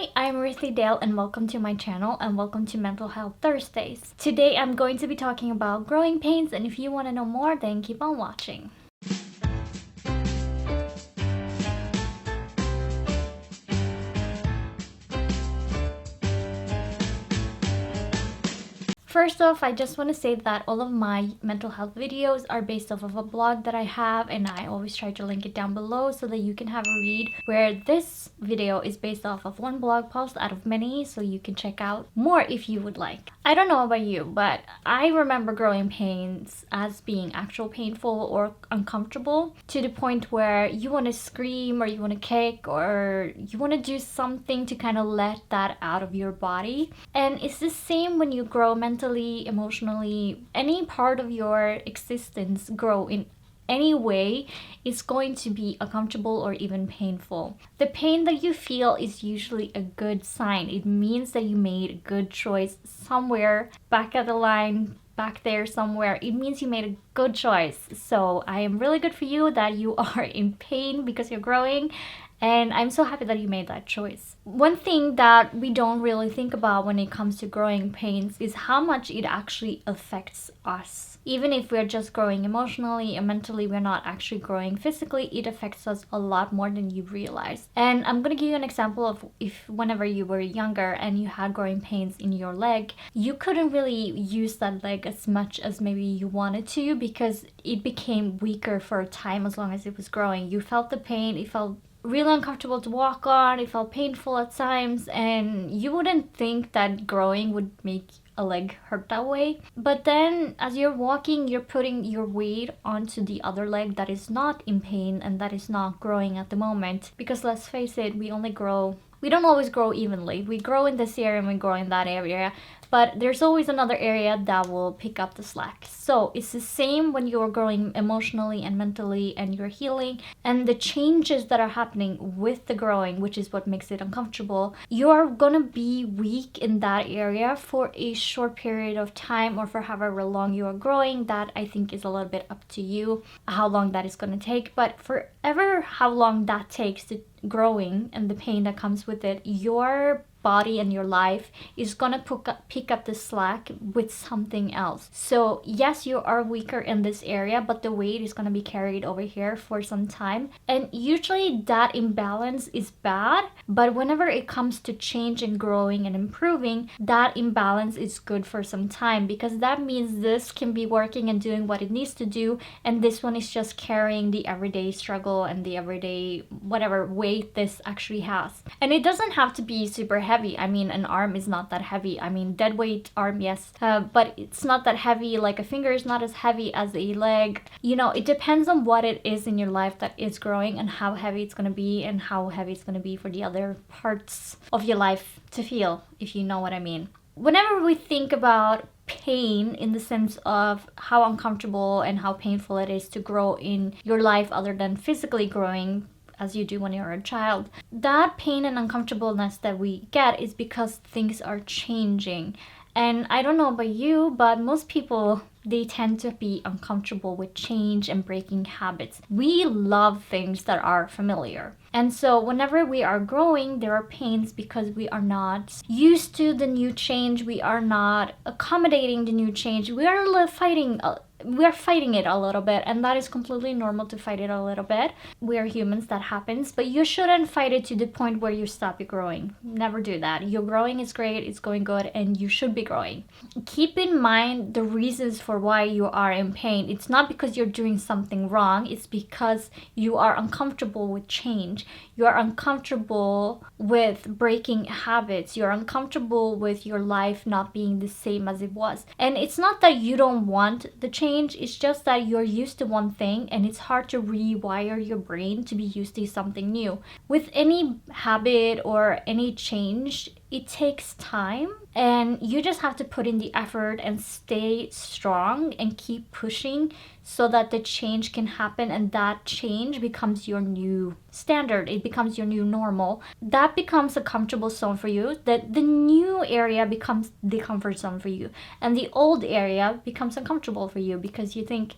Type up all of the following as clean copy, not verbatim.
Hi, I'm Ruthie Dahle and welcome to my channel and welcome to Mental Health Thursdays. Today I'm going to be talking about growing pains, and if you want to know more, then keep on watching. First off, I just want to say that all of my mental health videos are based off of a blog that I have, and I always try to link it down below so that you can have a read, where this video is based off of one blog post out of many, so you can check out more if you would like. I don't know about you, but I remember growing pains as being actual painful or uncomfortable, to the point where you want to scream or you want to kick or you want to do something to kind of let that out of your body. And it's the same when you grow mentally, emotionally, any part of your existence grow in any way is going to be uncomfortable or even painful. The pain that you feel is usually a good sign. It means that you made a good choice somewhere back at the line, back there somewhere. It means you made a good choice. So I am really good for you that you are in pain because you're growing. And I'm so happy that you made that choice. One thing that we don't really think about when it comes to growing pains is how much it actually affects us. Even if we're just growing emotionally and mentally, we're not actually growing physically, it affects us a lot more than you realize. And I'm gonna give you an example of if whenever you were younger and you had growing pains in your leg, you couldn't really use that leg as much as maybe you wanted to because it became weaker for a time as long as it was growing. You felt the pain, it felt really uncomfortable to walk on, it felt painful at times, and you wouldn't think that growing would make a leg hurt that way. But then as you're walking, you're putting your weight onto the other leg that is not in pain and that is not growing at the moment. Because let's face it, we don't always grow evenly. We grow in this area and we grow in that area, but there's always another area that will pick up the slack. So it's the same when you're growing emotionally and mentally and you're healing, and the changes that are happening with the growing, which is what makes it uncomfortable, you're gonna be weak in that area for a short period of time or for however long you are growing. That I think is a little bit up to you, how long that is gonna take. But forever how long that takes to growing and the pain that comes with it, your body and your life is gonna pick up the slack with something else. So yes, you are weaker in this area, but the weight is gonna be carried over here for some time. And usually that imbalance is bad, but whenever it comes to change and growing and improving, that imbalance is good for some time, because that means this can be working and doing what it needs to do, and this one is just carrying the everyday struggle and the everyday whatever weight this actually has. And it doesn't have to be super heavy. I mean, an arm is not that heavy. I mean, dead weight arm, yes, but it's not that heavy. Like a finger is not as heavy as a leg. You know, it depends on what it is in your life that is growing and how heavy it's going to be and how heavy it's going to be for the other parts of your life to feel, if you know what I mean. Whenever we think about pain in the sense of how uncomfortable and how painful it is to grow in your life other than physically growing, as you do when you're a child, that pain and uncomfortableness that we get is because things are changing. And I don't know about you, but most people, they tend to be uncomfortable with change and breaking habits. We love things that are familiar. And so whenever we are growing, there are pains because we are not used to the new change. We are not accommodating the new change. We are fighting it a little bit, and that is completely normal to fight it a little bit. We are humans, that happens, but you shouldn't fight it to the point where you stop growing. Never do that. Your growing is great, it's going good, and you should be growing. Keep in mind the reasons for why you are in pain. It's not because you're doing something wrong, it's because you are uncomfortable with change. You are uncomfortable with breaking habits. You're uncomfortable with your life not being the same as it was. And it's not that you don't want the change, it's just that you're used to one thing and it's hard to rewire your brain to be used to something new. With any habit or any change, it takes time, and you just have to put in the effort and stay strong and keep pushing so that the change can happen, and that change becomes your new standard. It becomes your new normal. That becomes a comfortable zone for you. That the new area becomes the comfort zone for you, and the old area becomes uncomfortable for you because you think,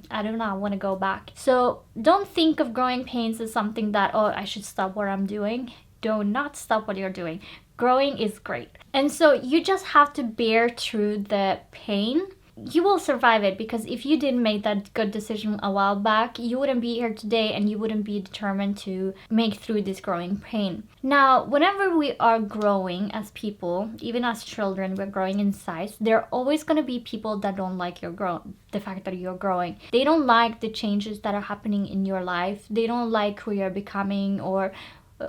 I don't know, I want to go back. So don't think of growing pains as something that, oh, I should stop what I'm doing. do not stop what you're doing. Growing is great. And so you just have to bear through the pain. You will survive it, because if you didn't make that good decision a while back, you wouldn't be here today and you wouldn't be determined to make through this growing pain. Now, whenever we are growing as people, even as children, we're growing in size, there are always going to be people that don't like the fact that you're growing. They don't like the changes that are happening in your life. They don't like who you're becoming, or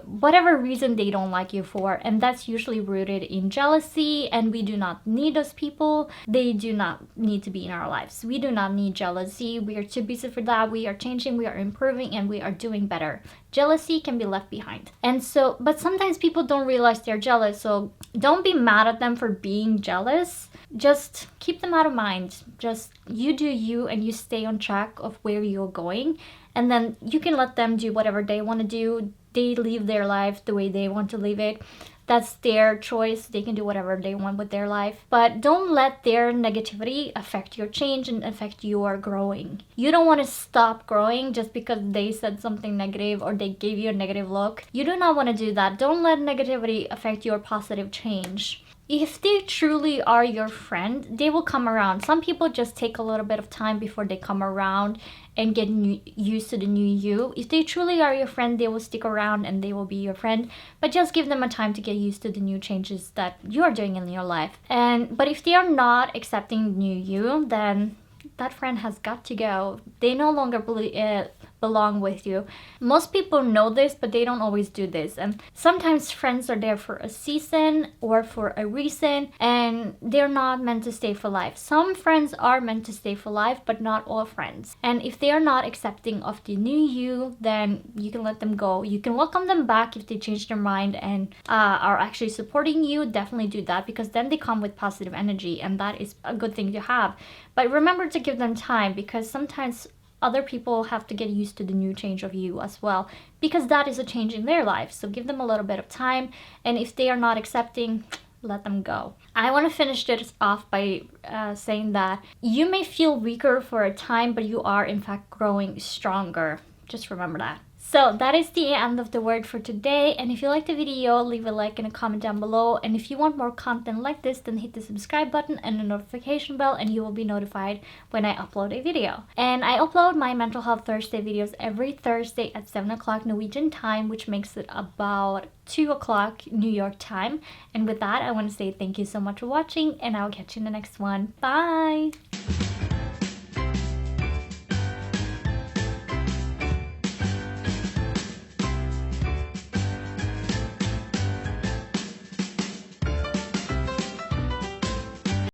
whatever reason they don't like you for, and that's usually rooted in jealousy, and we do not need those people. They do not need to be in our lives. We do not need jealousy. We are too busy for that. We are changing, we are improving, and we are doing better. Jealousy can be left behind. And so, but sometimes people don't realize they're jealous, so don't be mad at them for being jealous. Just keep them out of mind. Just you do you, and you stay on track of where you're going, and then you can let them do whatever they want to do. They live their life the way they want to live it. That's their choice. They can do whatever they want with their life. But don't let their negativity affect your change and affect your growing. You don't want to stop growing just because they said something negative or they gave you a negative look. You do not want to do that. Don't let negativity affect your positive change. If they truly are your friend, they will come around. Some people just take a little bit of time before they come around and get used to the new you. If they truly are your friend, they will stick around and they will be your friend. But just give them a time to get used to the new changes that you are doing in your life. But if they are not accepting new you, then that friend has got to go. They no longer belong with you. Most people know this, but they don't always do this. And sometimes friends are there for a season or for a reason, and they're not meant to stay for life. Some friends are meant to stay for life, but not all friends. And if they are not accepting of the new you, then you can let them go. You can welcome them back if they change their mind and are actually supporting you. Definitely do that, because then they come with positive energy, and that is a good thing to have. But remember to give them time, because sometimes other people have to get used to the new change of you as well, because that is a change in their life. So give them a little bit of time, and if they are not accepting, let them go. I want to finish this off by saying that you may feel weaker for a time, but you are in fact growing stronger. Just remember that. So that is the end of the word for today, and if you liked the video, leave a like and a comment down below, and if you want more content like this, then hit the subscribe button and the notification bell, and you will be notified when I upload a video. And I upload my Mental Health Thursday videos every Thursday at 7 o'clock Norwegian time, which makes it about 2 o'clock New York time. And with that, I want to say thank you so much for watching, and I'll catch you in the next one. Bye!